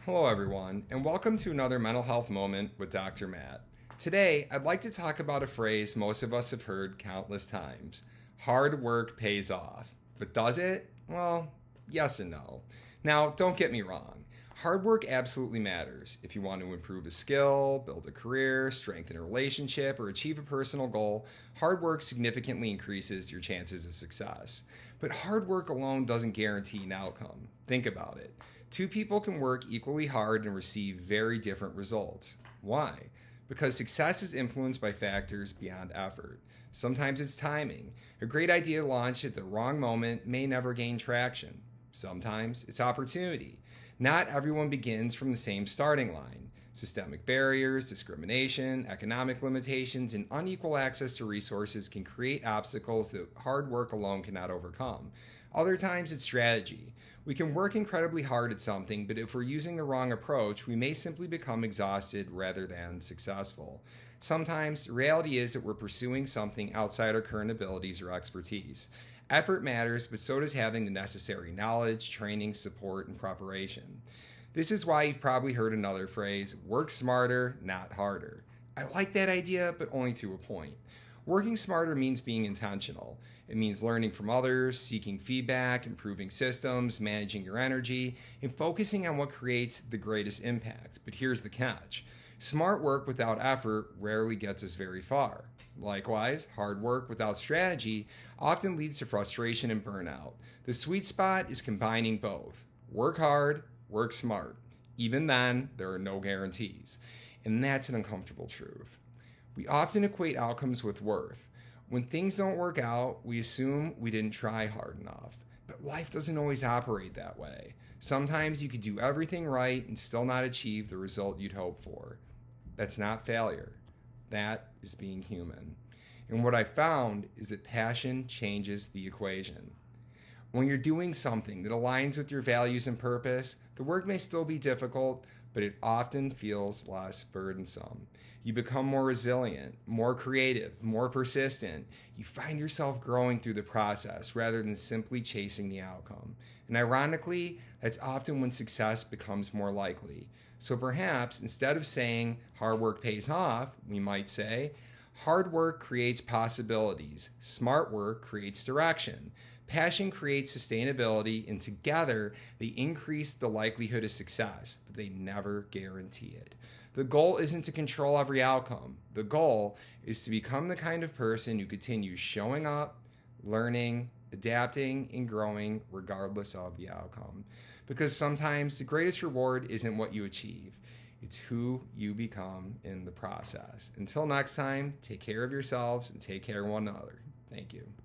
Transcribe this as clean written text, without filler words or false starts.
Hello, everyone, and welcome to another Mental Health Moment with Dr. Matt. Today, I'd like to talk about a phrase most of us have heard countless times: hard work pays off. But does it? Well, yes and no. Now, don't get me wrong. Hard work absolutely matters. If you want to improve a skill, build a career, strengthen a relationship, or achieve a personal goal, hard work significantly increases your chances of success. But hard work alone doesn't guarantee an outcome. Think about it. Two people can work equally hard and receive very different results. Why? Because success is influenced by factors beyond effort. Sometimes it's timing. A great idea launched at the wrong moment may never gain traction. Sometimes it's opportunity. Not everyone begins from the same starting line. Systemic barriers, discrimination, economic limitations, and unequal access to resources can create obstacles that hard work alone cannot overcome. Other times it's strategy. We can work incredibly hard at something, but if we're using the wrong approach, we may simply become exhausted rather than successful. Sometimes, the reality is that we're pursuing something outside our current abilities or expertise. Effort matters, but so does having the necessary knowledge, training, support, and preparation. This is why you've probably heard another phrase: work smarter, not harder. I like that idea, but only to a point. Working smarter means being intentional. It means learning from others, seeking feedback, improving systems, managing your energy, and focusing on what creates the greatest impact. But here's the catch: smart work without effort rarely gets us very far. Likewise, hard work without strategy often leads to frustration and burnout. The sweet spot is combining both. Work hard, work smart. Even then, there are no guarantees. And that's an uncomfortable truth. We often equate outcomes with worth. When things don't work out, we assume we didn't try hard enough. But life doesn't always operate that way. Sometimes you could do everything right and still not achieve the result you'd hoped for. That's not failure. That is being human. And what I found is that passion changes the equation. When you're doing something that aligns with your values and purpose, the work may still be difficult, but it often feels less burdensome. You become more resilient, more creative, more persistent. You find yourself growing through the process rather than simply chasing the outcome. And ironically, that's often when success becomes more likely. So perhaps instead of saying hard work pays off, we might say hard work creates possibilities, smart work creates direction. Passion creates sustainability, and together they increase the likelihood of success, but they never guarantee it. The goal isn't to control every outcome. The goal is to become the kind of person who continues showing up, learning, adapting, and growing regardless of the outcome. Because sometimes the greatest reward isn't what you achieve, it's who you become in the process. Until next time, take care of yourselves and take care of one another. Thank you.